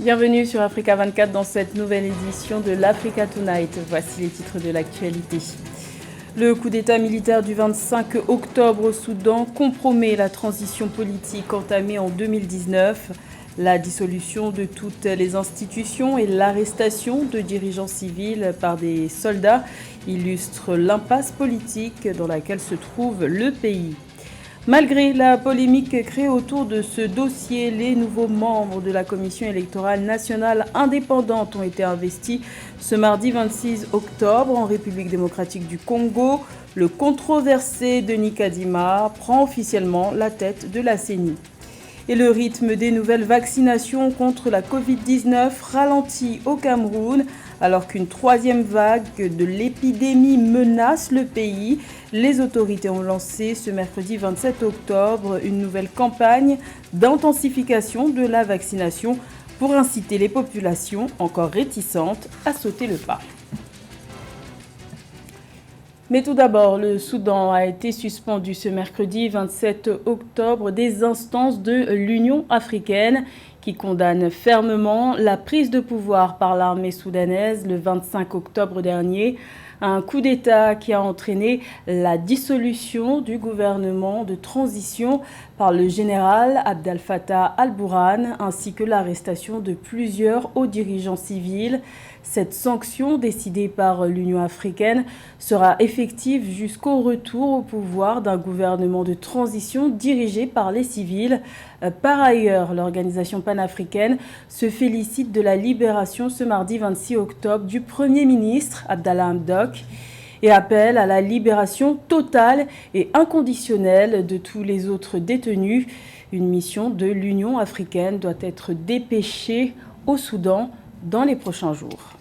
Bienvenue sur Africa 24 dans cette nouvelle édition de l'Africa Tonight. Voici les titres de l'actualité. Le coup d'État militaire du 25 octobre au Soudan compromet la transition politique entamée en 2019. La dissolution de toutes les institutions et l'arrestation de dirigeants civils par des soldats illustrent l'impasse politique dans laquelle se trouve le pays. Malgré la polémique créée autour de ce dossier, les nouveaux membres de la Commission électorale nationale indépendante ont été investis ce mardi 26 octobre en République démocratique du Congo. Le controversé Denis Kadima prend officiellement la tête de la CENI. Et le rythme des nouvelles vaccinations contre la Covid-19 ralentit au Cameroun. Alors qu'une troisième vague de l'épidémie menace le pays, les autorités ont lancé ce mercredi 27 octobre une nouvelle campagne d'intensification de la vaccination pour inciter les populations encore réticentes à sauter le pas. Mais tout d'abord, le Soudan a été suspendu ce mercredi 27 octobre des instances de l'Union africaine qui condamnent fermement la prise de pouvoir par l'armée soudanaise le 25 octobre dernier. Un coup d'État qui a entraîné la dissolution du gouvernement de transition par le général Abdel Fattah al-Burhan ainsi que l'arrestation de plusieurs hauts dirigeants civils. Cette sanction décidée par l'Union africaine sera effective jusqu'au retour au pouvoir d'un gouvernement de transition dirigé par les civils. Par ailleurs, l'organisation panafricaine se félicite de la libération ce mardi 26 octobre du Premier ministre Abdallah Hamdok et appelle à la libération totale et inconditionnelle de tous les autres détenus. Une mission de l'Union africaine doit être dépêchée au Soudan dans les prochains jours.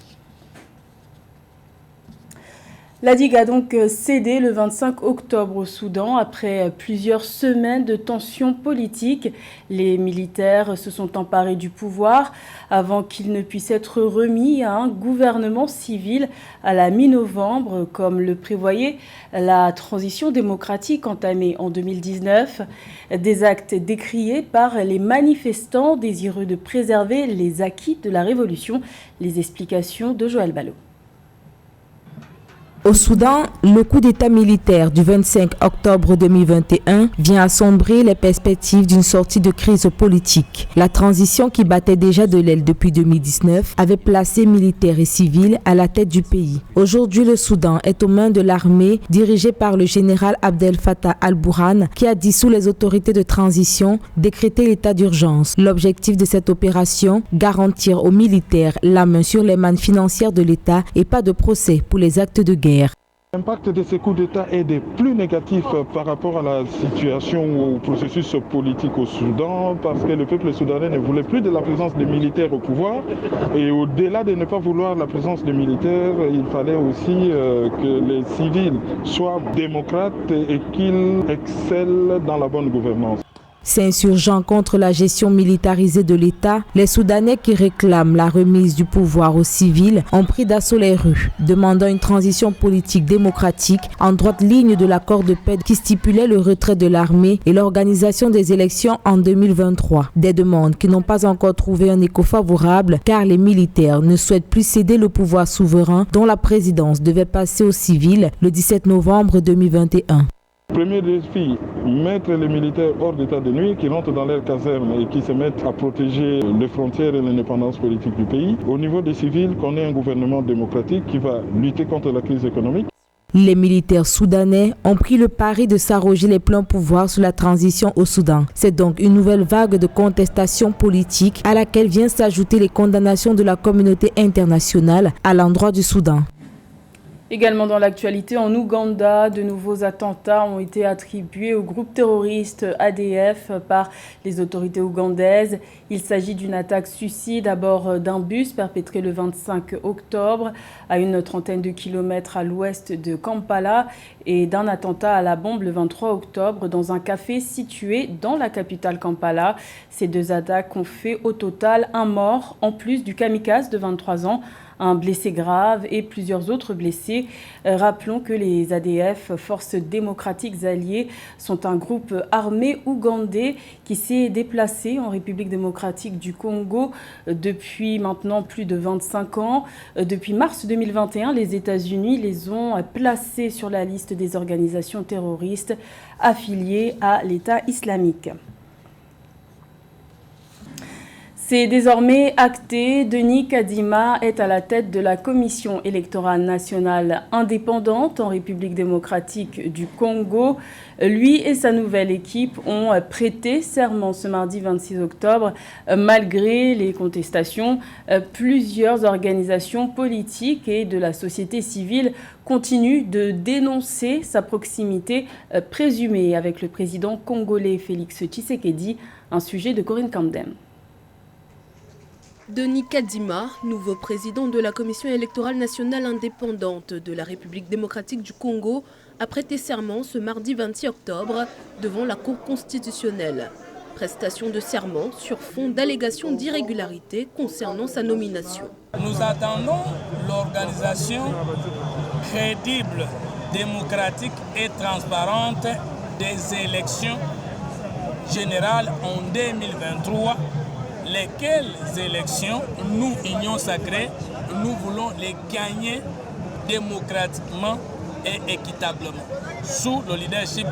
La digue a donc cédé le 25 octobre au Soudan après plusieurs semaines de tensions politiques. Les militaires se sont emparés du pouvoir avant qu'il ne puisse être remis à un gouvernement civil à la mi-novembre, comme le prévoyait la transition démocratique entamée en 2019. Des actes décriés par les manifestants désireux de préserver les acquis de la révolution. Les explications de Joël Ballot. Au Soudan, le coup d'État militaire du 25 octobre 2021 vient assombrer les perspectives d'une sortie de crise politique. La transition qui battait déjà de l'aile depuis 2019 avait placé militaires et civils à la tête du pays. Aujourd'hui, le Soudan est aux mains de l'armée dirigée par le général Abdel Fattah al-Burhan qui a dissous les autorités de transition, décrété l'état d'urgence. L'objectif de cette opération, garantir aux militaires la main sur les mannes financières de l'État et pas de procès pour les actes de guerre. L'impact de ces coups d'État est des plus négatifs par rapport à la situation au processus politique au Soudan, parce que le peuple soudanais ne voulait plus de la présence des militaires au pouvoir. Et au-delà de ne pas vouloir la présence des militaires, il fallait aussi que les civils soient démocrates et qu'ils excellent dans la bonne gouvernance. S'insurgeant contre la gestion militarisée de l'État, les Soudanais qui réclament la remise du pouvoir aux civils ont pris d'assaut les rues, demandant une transition politique démocratique en droite ligne de l'accord de paix qui stipulait le retrait de l'armée et l'organisation des élections en 2023. Des demandes qui n'ont pas encore trouvé un écho favorable car les militaires ne souhaitent plus céder le pouvoir souverain dont la présidence devait passer aux civils le 17 novembre 2021. Premier défi, mettre les militaires hors d'état de nuit, qui rentrent dans leurs casernes et qui se mettent à protéger les frontières et l'indépendance politique du pays. Au niveau des civils, qu'on ait un gouvernement démocratique qui va lutter contre la crise économique. Les militaires soudanais ont pris le pari de s'arroger les pleins pouvoirs sur la transition au Soudan. C'est donc une nouvelle vague de contestation politique à laquelle viennent s'ajouter les condamnations de la communauté internationale à l'endroit du Soudan. Également dans l'actualité, en Ouganda, de nouveaux attentats ont été attribués au groupe terroriste ADF par les autorités ougandaises. Il s'agit d'une attaque suicide à bord d'un bus perpétré le 25 octobre à une trentaine de kilomètres à l'ouest de Kampala et d'un attentat à la bombe le 23 octobre dans un café situé dans la capitale Kampala. Ces deux attaques ont fait au total un mort en plus du kamikaze de 23 ans. Un blessé grave et plusieurs autres blessés. Rappelons que les ADF, Forces démocratiques alliées, sont un groupe armé ougandais qui s'est déplacé en République démocratique démocratique du Congo depuis maintenant plus de 25 ans. Depuis mars 2021, les États-Unis les ont placés sur la liste des organisations terroristes affiliées à l'État islamique. C'est désormais acté, Denis Kadima est à la tête de la Commission électorale nationale indépendante en République démocratique du Congo. Lui et sa nouvelle équipe ont prêté serment ce mardi 26 octobre. Malgré les contestations, plusieurs organisations politiques et de la société civile continuent de dénoncer sa proximité présumée avec le président congolais Félix Tshisekedi, un sujet de Corinne Camden. Denis Kadima, nouveau président de la Commission électorale nationale indépendante de la République démocratique du Congo, a prêté serment ce mardi 26 octobre devant la Cour constitutionnelle. Prestation de serment sur fond d'allégations d'irrégularité concernant sa nomination. Nous attendons l'organisation crédible, démocratique et transparente des élections générales en 2023. Lesquelles élections, nous, Union Sacrée, nous voulons les gagner démocratiquement et équitablement, sous le leadership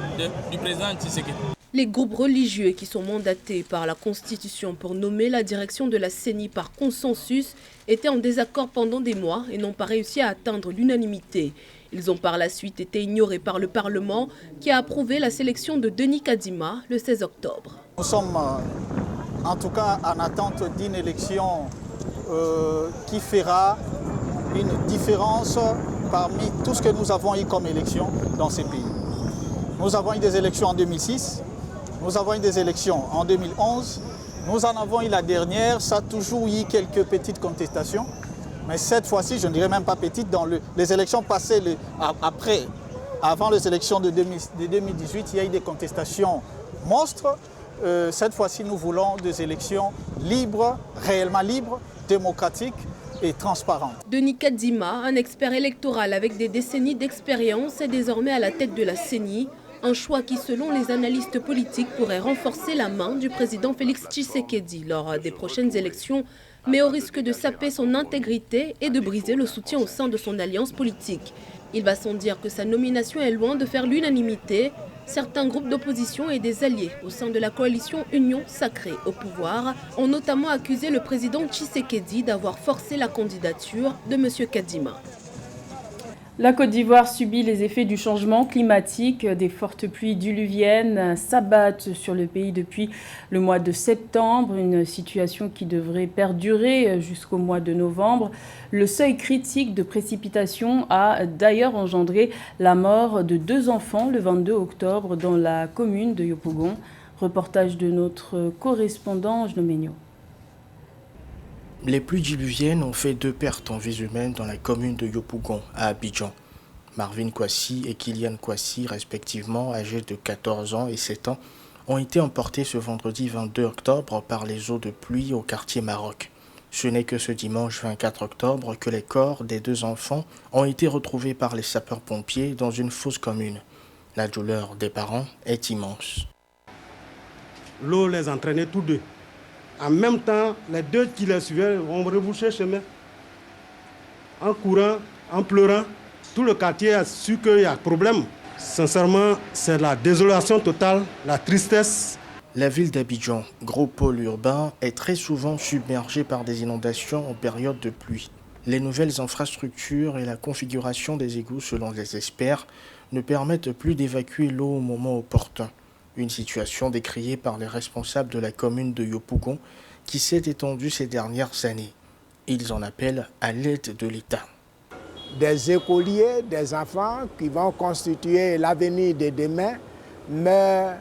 du président Tshisekedi. Les groupes religieux qui sont mandatés par la Constitution pour nommer la direction de la CENI par consensus étaient en désaccord pendant des mois et n'ont pas réussi à atteindre l'unanimité. Ils ont par la suite été ignorés par le Parlement qui a approuvé la sélection de Denis Kadima le 16 octobre. Nous sommes en tout cas en attente d'une élection qui fera une différence parmi tout ce que nous avons eu comme élection dans ces pays. Nous avons eu des élections en 2006, nous avons eu des élections en 2011, nous en avons eu la dernière, ça a toujours eu quelques petites contestations, mais cette fois-ci, je ne dirais même pas petites, dans les élections passées avant les élections de 2018, il y a eu des contestations monstres. Cette fois-ci, nous voulons des élections libres, réellement libres, démocratiques et transparentes. Denis Kadima, un expert électoral avec des décennies d'expérience, est désormais à la tête de la CENI. Un choix qui, selon les analystes politiques, pourrait renforcer la main du président Félix Tshisekedi lors des prochaines élections, mais au risque de saper son intégrité et de briser le soutien au sein de son alliance politique. Il va sans dire que sa nomination est loin de faire l'unanimité. Certains groupes d'opposition et des alliés au sein de la coalition Union Sacrée au pouvoir ont notamment accusé le président Tshisekedi d'avoir forcé la candidature de M. Kadima. La Côte d'Ivoire subit les effets du changement climatique. Des fortes pluies diluviennes s'abattent sur le pays depuis le mois de septembre, une situation qui devrait perdurer jusqu'au mois de novembre. Le seuil critique de précipitation a d'ailleurs engendré la mort de 2 enfants le 22 octobre dans la commune de Yopougon. Reportage de notre correspondant Jnomenio. Les pluies diluviennes ont fait 2 pertes en vies humaines dans la commune de Yopougon, à Abidjan. Marvin Kwasi et Kylian Kwasi, respectivement âgés de 14 ans et 7 ans, ont été emportés ce vendredi 22 octobre par les eaux de pluie au quartier Maroc. Ce n'est que ce dimanche 24 octobre que les corps des 2 enfants ont été retrouvés par les sapeurs-pompiers dans une fosse commune. La douleur des parents est immense. L'eau les entraînait tous deux. En même temps, les 2 qui les suivaient ont rebouché chemin. En courant, en pleurant, tout le quartier a su qu'il y a problème. Sincèrement, c'est la désolation totale, la tristesse. La ville d'Abidjan, gros pôle urbain, est très souvent submergée par des inondations en période de pluie. Les nouvelles infrastructures et la configuration des égouts, selon les experts, ne permettent plus d'évacuer l'eau au moment opportun. Une situation décriée par les responsables de la commune de Yopougon qui s'est étendue ces dernières années. Ils en appellent à l'aide de l'État. Des écoliers, des enfants qui vont constituer l'avenir de demain meurent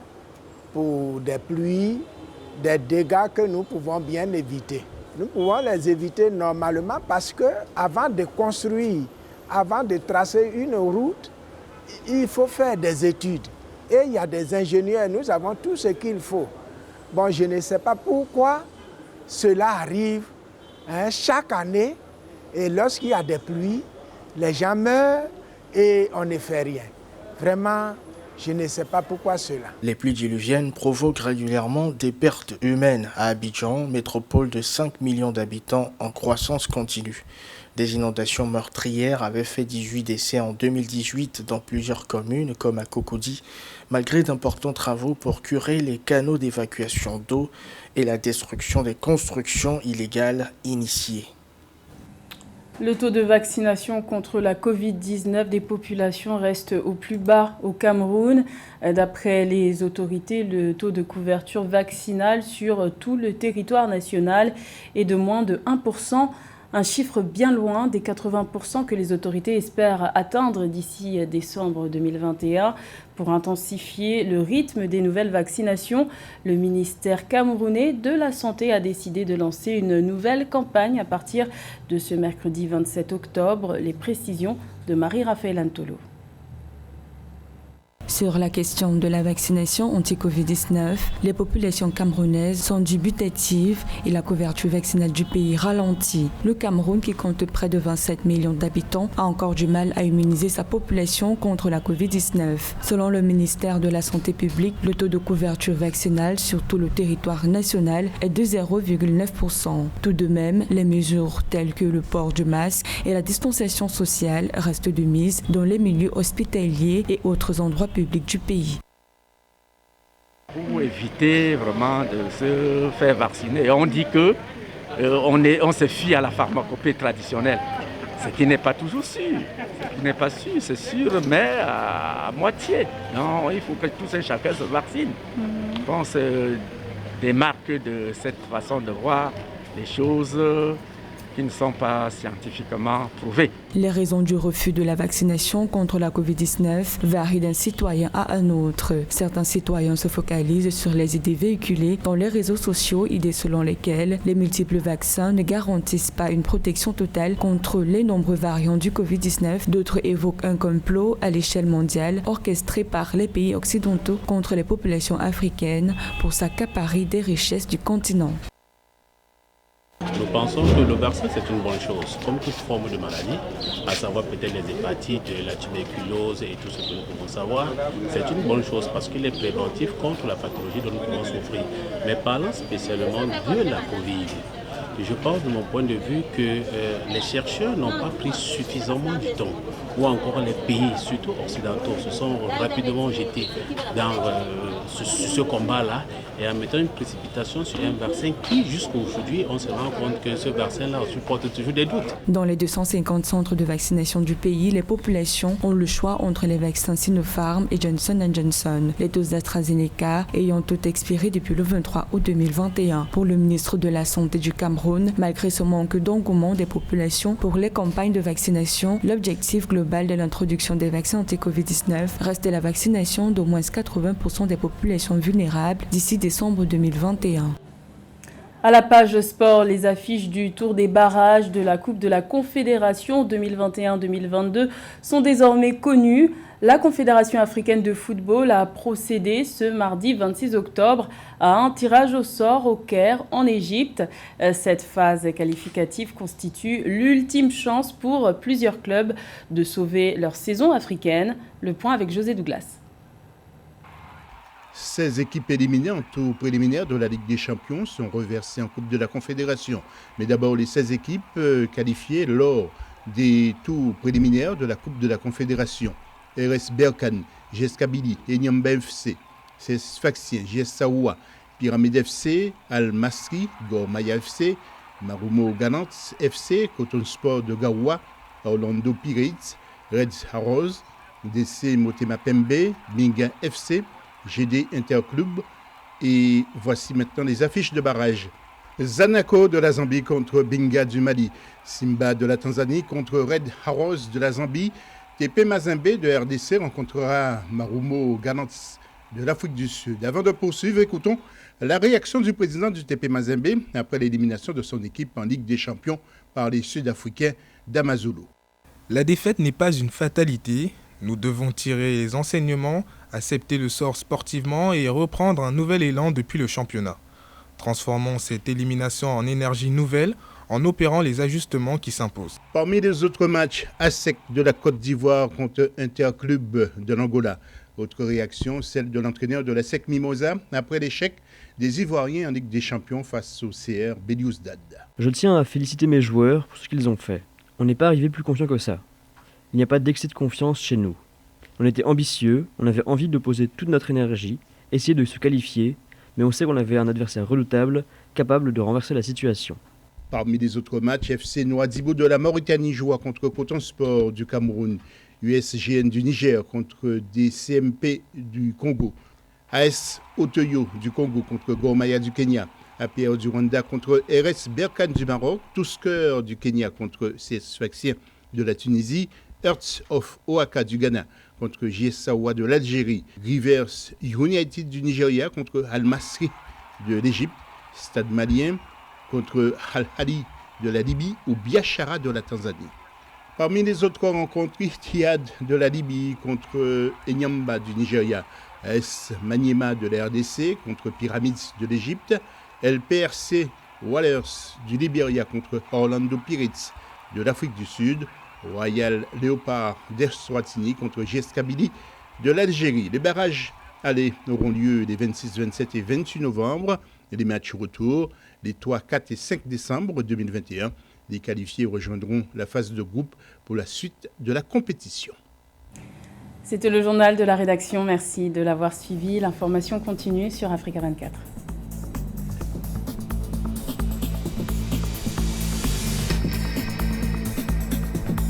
pour des pluies, des dégâts que nous pouvons bien éviter. Nous pouvons les éviter normalement parce qu'avant de construire, avant de tracer une route, il faut faire des études. Et il y a des ingénieurs, nous avons tout ce qu'il faut. Bon, je ne sais pas pourquoi cela arrive chaque année. Et lorsqu'il y a des pluies, les gens meurent et on ne fait rien. Vraiment, Je ne sais pas pourquoi cela. Les pluies diluviennes provoquent régulièrement des pertes humaines à Abidjan, métropole de 5 millions d'habitants en croissance continue. Des inondations meurtrières avaient fait 18 décès en 2018 dans plusieurs communes comme à Cocody, malgré d'importants travaux pour curer les canaux d'évacuation d'eau et la destruction des constructions illégales initiées. Le taux de vaccination contre la Covid-19 des populations reste au plus bas au Cameroun. D'après les autorités, le taux de couverture vaccinale sur tout le territoire national est de moins de 1%. Un chiffre bien loin des 80% que les autorités espèrent atteindre d'ici décembre 2021. Pour intensifier le rythme des nouvelles vaccinations, le ministère camerounais de la Santé a décidé de lancer une nouvelle campagne à partir de ce mercredi 27 octobre. Les précisions de Marie-Raphaël Antolo. Sur la question de la vaccination anti-Covid-19, les populations camerounaises sont dubitatives et la couverture vaccinale du pays ralentit. Le Cameroun, qui compte près de 27 millions d'habitants, a encore du mal à immuniser sa population contre la Covid-19. Selon le ministère de la Santé publique, le taux de couverture vaccinale sur tout le territoire national est de 0,9%. Tout de même, les mesures telles que le port du masque et la distanciation sociale restent de mise dans les milieux hospitaliers et autres endroits public du pays. Pour éviter vraiment de se faire vacciner, on dit que on se fie à la pharmacopée traditionnelle, ce qui n'est pas toujours sûr. Ce qui n'est pas sûr, c'est sûr, mais à moitié. Non, il faut que tous et chacun se vaccine. Je pense des marques de cette façon de voir les choses qui ne sont pas scientifiquement prouvées. Les raisons du refus de la vaccination contre la Covid-19 varient d'un citoyen à un autre. Certains citoyens se focalisent sur les idées véhiculées dans les réseaux sociaux, idées selon lesquelles les multiples vaccins ne garantissent pas une protection totale contre les nombreux variants du Covid-19. D'autres évoquent un complot à l'échelle mondiale orchestré par les pays occidentaux contre les populations africaines pour s'accaparer des richesses du continent. Nous pensons que le vaccin, c'est une bonne chose, comme toute forme de maladie, à savoir peut-être les hépatites, la tuberculose et tout ce que nous pouvons savoir. C'est une bonne chose parce qu'il est préventif contre la pathologie dont nous pouvons souffrir. Mais parlant spécialement de la Covid, je pense de mon point de vue que les chercheurs n'ont pas pris suffisamment du temps, ou encore les pays, surtout occidentaux, se sont rapidement jetés dans ce combat-là et en mettant une précipitation sur un vaccin qui, jusqu'à aujourd'hui, on se rend compte que ce vaccin-là supporte toujours des doutes. Dans les 250 centres de vaccination du pays, les populations ont le choix entre les vaccins Sinopharm et Johnson & Johnson, les doses d'AstraZeneca ayant toutes expiré depuis le 23 août 2021. Pour le ministre de la Santé du Cameroun, malgré ce manque d'engouement des populations pour les campagnes de vaccination, l'objectif global de l'introduction des vaccins anti-Covid-19 reste la vaccination d'au moins 80% des populations vulnérables d'ici décembre 2021. À la page sport, les affiches du tour des barrages de la Coupe de la Confédération 2021-2022 sont désormais connues. La Confédération africaine de football a procédé ce mardi 26 octobre à un tirage au sort au Caire, en Égypte. Cette phase qualificative constitue l'ultime chance pour plusieurs clubs de sauver leur saison africaine. Le point avec José Douglas. 16 équipes éliminées en tour préliminaire de la Ligue des Champions sont reversées en Coupe de la Confédération. Mais d'abord, les 16 équipes qualifiées lors des tours préliminaires de la Coupe de la Confédération. RS Berkane, GS Kabylie, Enyamba FC, CS Sfaxien, GS Saoua, Pyramide FC, Al Masri, Gormaya FC, Marumo Ganant FC, Coton Sport de Garoua, Orlando Pirates, Reds Arrows, DC Motema Pembe, Binga FC, GD Interclub. Et voici maintenant les affiches de barrage. Zanaco de la Zambie contre Binga du Mali, Simba de la Tanzanie contre Red Arrows de la Zambie, TP Mazembe de RDC rencontrera Marumo Ganants de l'Afrique du Sud. Avant de poursuivre, écoutons la réaction du président du TP Mazembe après l'élimination de son équipe en Ligue des Champions par les Sud-Africains d'Amazulu. La défaite n'est pas une fatalité. Nous devons tirer les enseignements, accepter le sort sportivement et reprendre un nouvel élan depuis le championnat. Transformons cette élimination en énergie nouvelle en opérant les ajustements qui s'imposent. Parmi les autres matchs, ASEC de la Côte d'Ivoire contre Interclub de l'Angola, Autre réaction, celle de l'entraîneur de la SEC Mimosa après l'échec des Ivoiriens en Ligue des Champions face au CR Belouizdad. Je tiens à féliciter mes joueurs pour ce qu'ils ont fait. On n'est pas arrivé plus confiant que ça. Il n'y a pas d'excès de confiance chez nous. On était ambitieux, on avait envie de poser toute notre énergie, essayer de se qualifier, mais on sait qu'on avait un adversaire redoutable, capable de renverser la situation. Parmi les autres matchs, FC Nouadhibou de la Mauritanie joua contre Coton Sport du Cameroun, USGN du Niger contre DCMP du Congo, AS Otoyo du Congo contre Gor Mahia du Kenya, APR du Rwanda contre RS Berkane du Maroc, Tusker du Kenya contre CS Sfaxien de la Tunisie, Hearts of Oaka du Ghana contre JS Saoua de l'Algérie, Rivers United du Nigeria contre Al Masry de l'Égypte, Stade Malien contre Al Ahly de la Libye ou Biashara de la Tanzanie. Parmi les autres rencontres, Ittihad de la Libye contre Enyamba du Nigeria, AS Maniema de la RDC contre Pyramids de l'Égypte, LPRC Wallers du Libéria contre Orlando Pirates de l'Afrique du Sud, Royal Léopard d'Eswatini contre JS Kabylie de l'Algérie. Les barrages allés auront lieu les 26, 27 et 28 novembre. Et les matchs retour les 3, 4 et 5 décembre 2021. Les qualifiés rejoindront la phase de groupe pour la suite de la compétition. C'était le journal de la rédaction. Merci de l'avoir suivi. L'information continue sur Africa 24.